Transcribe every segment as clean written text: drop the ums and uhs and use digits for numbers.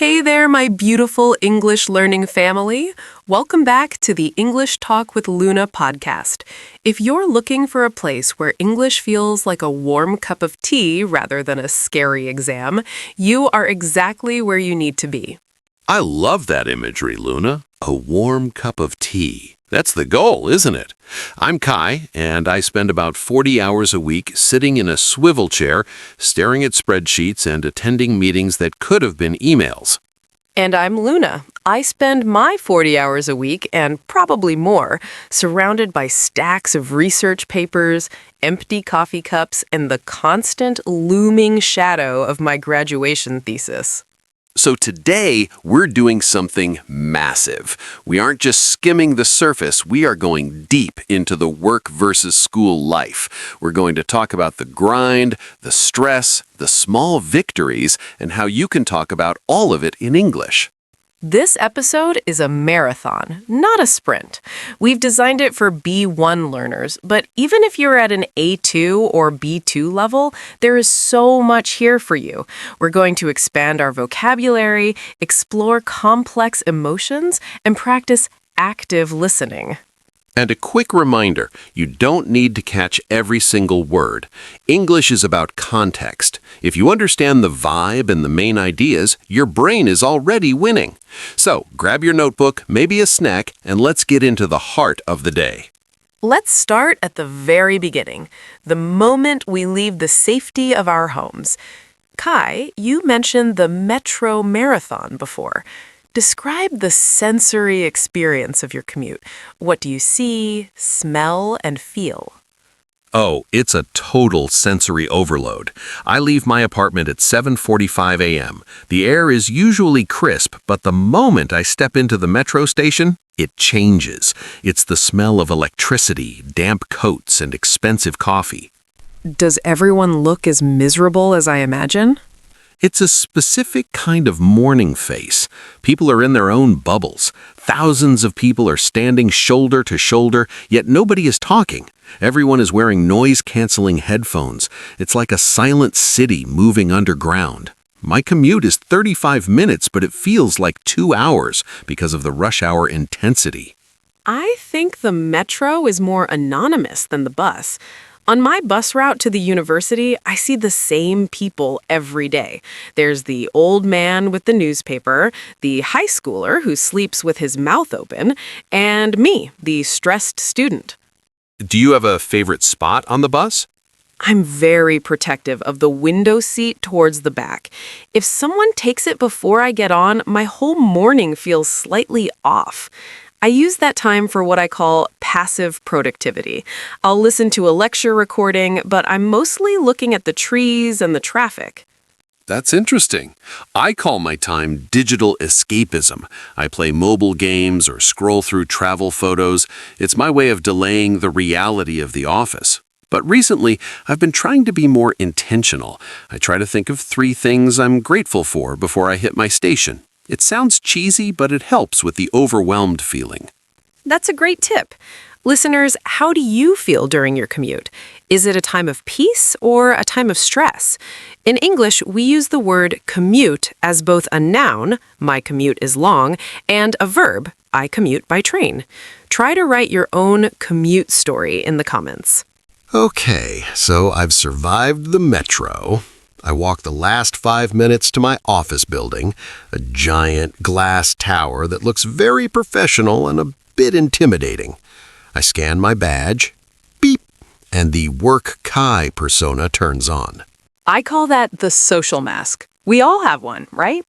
Hey there, my beautiful English learning family. Welcome back to the English Talk with Luna podcast. If you're looking for a place where English feels like a warm cup of tea rather than a scary exam, you are exactly where you need to be. I love that imagery, Luna. A warm cup of tea. That's the goal, isn't it? I'm Kai, and I spend about 40 hours a week sitting in a swivel chair, staring at spreadsheets and attending meetings that could have been emails. And I'm Luna. I spend my 40 hours a week, and probably more, surrounded by stacks of research papers, empty coffee cups, and the constant looming shadow of my graduation thesis. So today, we're doing something massive. We aren't just skimming the surface, we are going deep into the work versus school life. We're going to talk about the grind, the stress, the small victories, and how you can talk about all of it in English. This episode is a marathon, not a sprint. We've designed it for B1 learners, but even if you're at an A2 or B2 level, there is so much here for you. We're going to expand our vocabulary, explore complex emotions, and practice active listening. And a quick reminder, you don't need to catch every single word. English is about context. If you understand the vibe and the main ideas, your brain is already winning. So grab your notebook, maybe a snack, and let's get into the heart of the day. Let's start at the very beginning, the moment we leave the safety of our homes. Kai, you mentioned the Metro Marathon before. Describe the sensory experience of your commute. What do you see, smell, and feel? Oh, it's a total sensory overload. I leave my apartment at 7:45 a.m. The air is usually crisp, but the moment I step into the metro station, it changes. It's the smell of electricity, damp coats, and expensive coffee. Does everyone look as miserable as I imagine? It's a specific kind of morning face. People are in their own bubbles. Thousands of people are standing shoulder to shoulder, yet nobody is talking. Everyone is wearing noise-canceling headphones. It's like a silent city moving underground. My commute is 35 minutes, but it feels like 2 hours because of the rush hour intensity. I think the metro is more anonymous than the bus. On my bus route to the university, I see the same people every day. There's the old man with the newspaper, the high schooler who sleeps with his mouth open, and me, the stressed student. Do you have a favorite spot on the bus? I'm very protective of the window seat towards the back. If someone takes it before I get on, my whole morning feels slightly off. I use that time for what I call passive productivity. I'll listen to a lecture recording, but I'm mostly looking at the trees and the traffic. That's interesting. I call my time digital escapism. I play mobile games or scroll through travel photos. It's my way of delaying the reality of the office. But recently, I've been trying to be more intentional. I try to think of 3 things I'm grateful for before I hit my station. It sounds cheesy, but it helps with the overwhelmed feeling. That's a great tip. Listeners, how do you feel during your commute? Is it a time of peace or a time of stress? In English, we use the word commute as both a noun, my commute is long, and a verb, I commute by train. Try to write your own commute story in the comments. Okay, so I've survived the metro. I walk the last 5 minutes to my office building, a giant glass tower that looks very professional and a bit intimidating. I scan my badge, beep, and the Work Kai persona turns on. I call that the social mask. We all have one, right?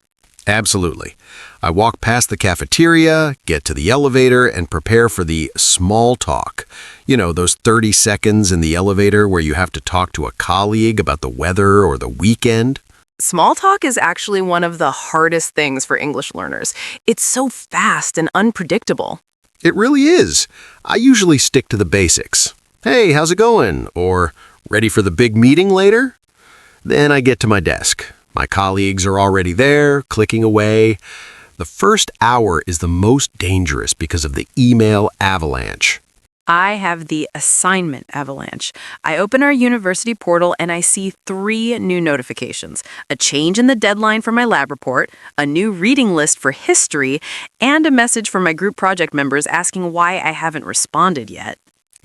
Absolutely. I walk past the cafeteria, get to the elevator, and prepare for the small talk. You know, those 30 seconds in the elevator where you have to talk to a colleague about the weather or the weekend. Small talk is actually one of the hardest things for English learners. It's so fast and unpredictable. It really is. I usually stick to the basics. Hey, how's it going? Or, ready for the big meeting later? Then I get to my desk. My colleagues are already there, clicking away. The first hour is the most dangerous because of the email avalanche. I have the assignment avalanche. I open our university portal and I see three new notifications: a change in the deadline for my lab report, a new reading list for history, and a message from my group project members asking why I haven't responded yet.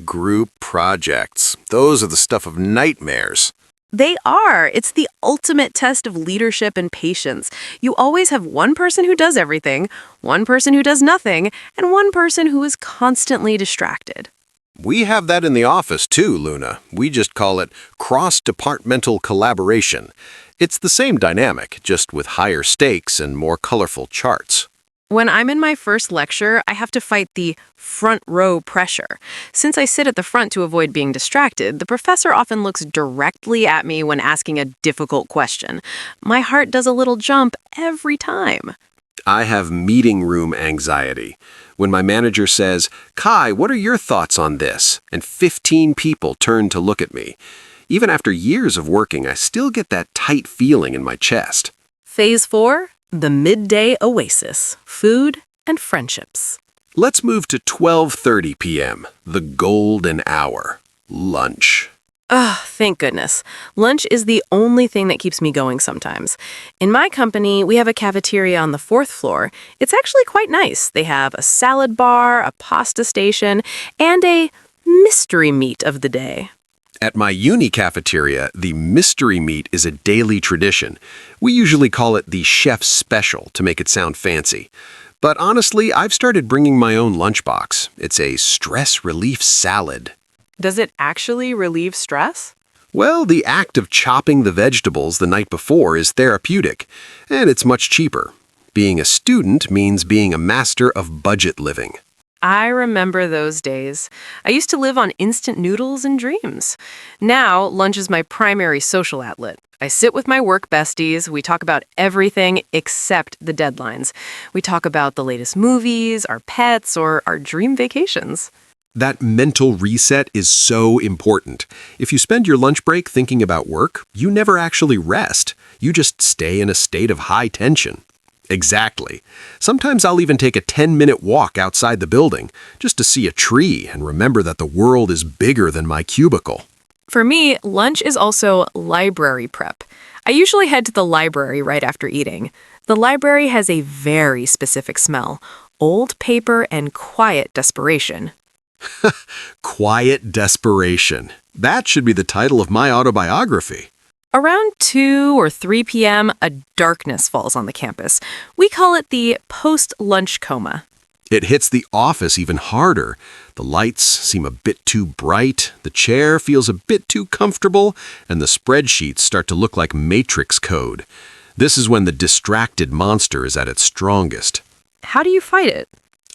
Group projects. Those are the stuff of nightmares. They are. It's the ultimate test of leadership and patience. You always have one person who does everything, one person who does nothing, and one person who is constantly distracted. We have that in the office too, Luna. We just call it cross-departmental collaboration. It's the same dynamic, just with higher stakes and more colorful charts. When I'm in my first lecture, I have to fight the front row pressure. Since I sit at the front to avoid being distracted, the professor often looks directly at me when asking a difficult question. My heart does a little jump every time. I have meeting room anxiety. When my manager says, "Kai, what are your thoughts on this?" and 15 people turn to look at me. Even after years of working, I still get that tight feeling in my chest. Phase 4, the midday oasis, food and friendships. Let's move to 12:30 p.m., the golden hour, lunch. Thank goodness. Lunch is the only thing that keeps me going sometimes. In my company, we have a cafeteria on the 4th floor. It's actually quite nice. They have a salad bar, a pasta station, and a mystery meat of the day. At my uni cafeteria, the mystery meat is a daily tradition. We usually call it the chef's special to make it sound fancy. But honestly, I've started bringing my own lunchbox. It's a stress relief salad. Does it actually relieve stress? Well, the act of chopping the vegetables the night before is therapeutic, and it's much cheaper. Being a student means being a master of budget living. I remember those days. I used to live on instant noodles and dreams. Now, lunch is my primary social outlet. I sit with my work besties. We talk about everything except the deadlines. We talk about the latest movies, our pets, or our dream vacations. That mental reset is so important. If you spend your lunch break thinking about work, you never actually rest. You just stay in a state of high tension. Exactly. Sometimes I'll even take a 10-minute walk outside the building just to see a tree and remember that the world is bigger than my cubicle. For me, lunch is also library prep. I usually head to the library right after eating. The library has a very specific smell: old paper and quiet desperation. Quiet desperation. That should be the title of my autobiography. Around 2 or 3 p.m., a darkness falls on the campus. We call it the post-lunch coma. It hits the office even harder. The lights seem a bit too bright, the chair feels a bit too comfortable, and the spreadsheets start to look like matrix code. This is when the distracted monster is at its strongest. How do you fight it?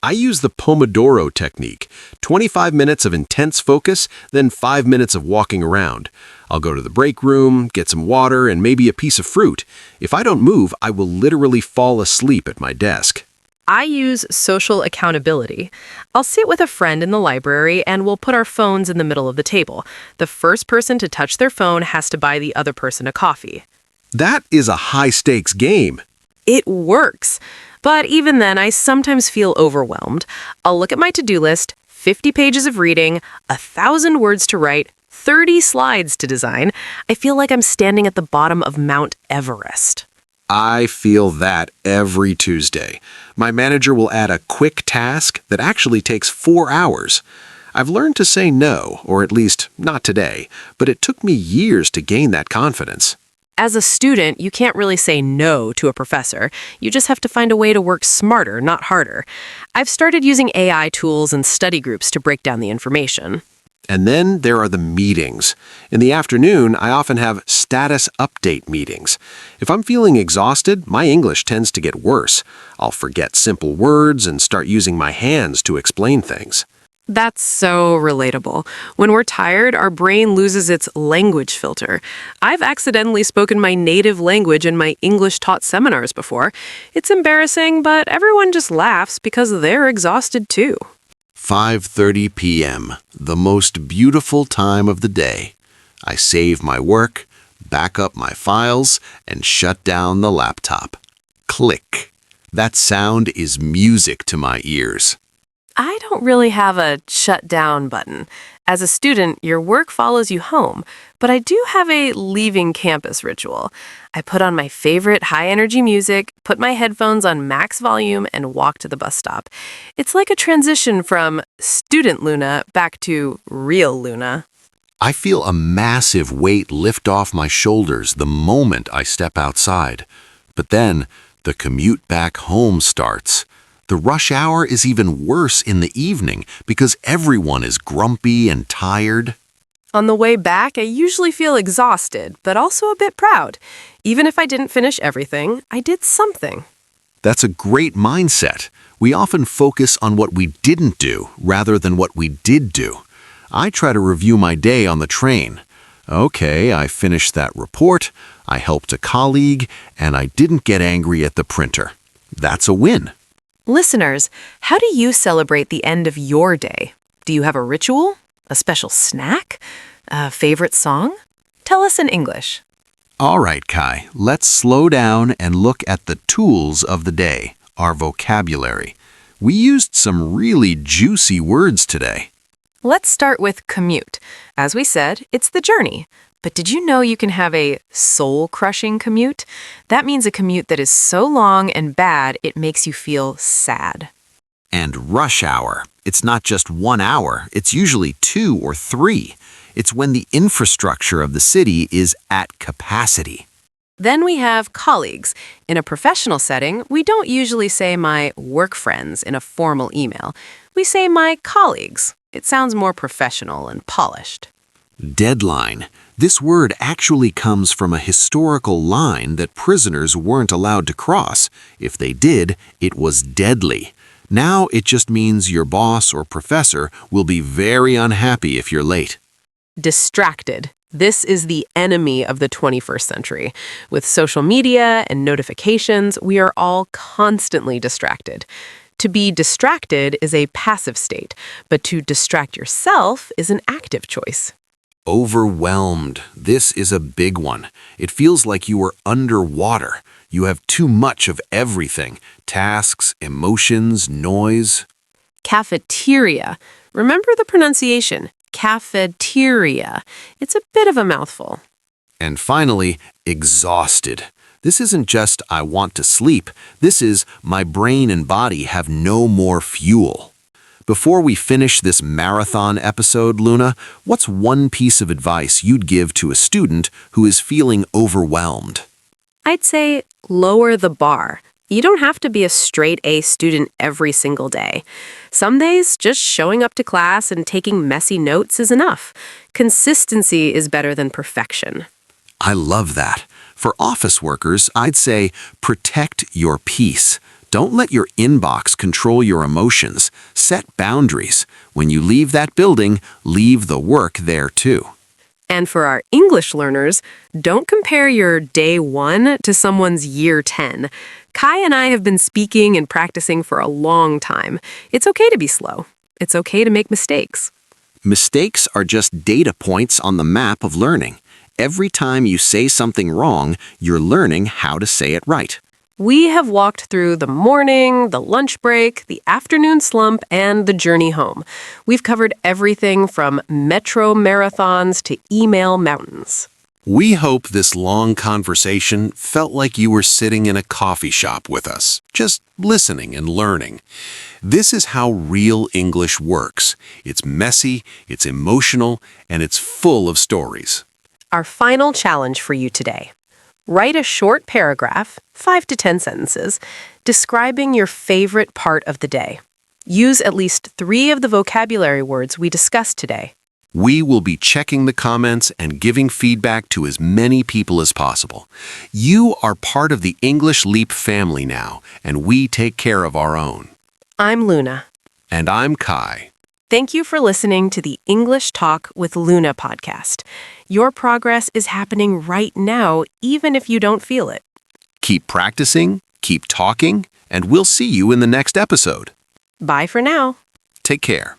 I use the Pomodoro technique. 25 minutes of intense focus, then 5 minutes of walking around. I'll go to the break room, get some water, and maybe a piece of fruit. If I don't move, I will literally fall asleep at my desk. I use social accountability. I'll sit with a friend in the library and we'll put our phones in the middle of the table. The first person to touch their phone has to buy the other person a coffee. That is a high-stakes game. It works. But even then, I sometimes feel overwhelmed. I'll look at my to-do list: 50 pages of reading, 1,000 words to write, 30 slides to design. I feel like I'm standing at the bottom of Mount Everest. I feel that every Tuesday. My manager will add a quick task that actually takes 4 hours. I've learned to say no, or at least not today, but it took me years to gain that confidence. As a student, you can't really say no to a professor. You just have to find a way to work smarter, not harder. I've started using AI tools and study groups to break down the information. And then there are the meetings. In the afternoon, I often have status update meetings. If I'm feeling exhausted, my English tends to get worse. I'll forget simple words and start using my hands to explain things. That's so relatable. When we're tired, our brain loses its language filter. I've accidentally spoken my native language in my English-taught seminars before. It's embarrassing, but everyone just laughs because they're exhausted too. 5:30 p.m., the most beautiful time of the day. I save my work, back up my files, and shut down the laptop. Click. That sound is music to my ears. I don't really have a shut down button. As a student, your work follows you home, but I do have a leaving campus ritual. I put on my favorite high energy music, put my headphones on max volume, and walk to the bus stop. It's like a transition from student Luna back to real Luna. I feel a massive weight lift off my shoulders the moment I step outside. But then, the commute back home starts. The rush hour is even worse in the evening because everyone is grumpy and tired. On the way back, I usually feel exhausted, but also a bit proud. Even if I didn't finish everything, I did something. That's a great mindset. We often focus on what we didn't do rather than what we did do. I try to review my day on the train. Okay, I finished that report, I helped a colleague, and I didn't get angry at the printer. That's a win. Listeners, how do you celebrate the end of your day? Do you have a ritual? A special snack? A favorite song? Tell us in English. All right, Kai, let's slow down and look at the tools of the day, our vocabulary. We used some really juicy words today. Let's start with commute. As we said, it's the journey. But did you know you can have a soul-crushing commute? That means a commute that is so long and bad it makes you feel sad. And rush hour. It's not just 1 hour, it's usually 2 or 3. It's when the infrastructure of the city is at capacity. Then we have colleagues. In a professional setting, we don't usually say my work friends in a formal email. We say my colleagues. It sounds more professional and polished. Deadline. This word actually comes from a historical line that prisoners weren't allowed to cross. If they did, it was deadly. Now it just means your boss or professor will be very unhappy if you're late. Distracted. This is the enemy of the 21st century. With social media and notifications, we are all constantly distracted. To be distracted is a passive state, but to distract yourself is an active choice. Overwhelmed. This is a big one. It feels like you are underwater. You have too much of everything. Tasks, emotions, noise. Cafeteria. Remember the pronunciation. Cafeteria. It's a bit of a mouthful. And finally, exhausted. This isn't just I want to sleep. This is my brain and body have no more fuel. Before we finish this marathon episode, Luna, what's one piece of advice you'd give to a student who is feeling overwhelmed? I'd say lower the bar. You don't have to be a straight A student every single day. Some days, just showing up to class and taking messy notes is enough. Consistency is better than perfection. I love that. For office workers, I'd say protect your peace. Don't let your inbox control your emotions. Set boundaries. When you leave that building, leave the work there too. And for our English learners, don't compare your day 1 to someone's year 10. Kai and I have been speaking and practicing for a long time. It's okay to be slow. It's okay to make mistakes. Mistakes are just data points on the map of learning. Every time you say something wrong, you're learning how to say it right. We have walked through the morning, the lunch break, the afternoon slump, and the journey home. We've covered everything from metro marathons to email mountains. We hope this long conversation felt like you were sitting in a coffee shop with us, just listening and learning. This is how real English works. It's messy, it's emotional, and it's full of stories. Our final challenge for you today. Write a short paragraph, 5 to 10 sentences, describing your favorite part of the day. Use at least 3 of the vocabulary words we discussed today. We will be checking the comments and giving feedback to as many people as possible. You are part of the English Leap family now, and we take care of our own. I'm Luna. And I'm Kai. Thank you for listening to the English Talk with Luna podcast. Your progress is happening right now, even if you don't feel it. Keep practicing, keep talking, and we'll see you in the next episode. Bye for now. Take care.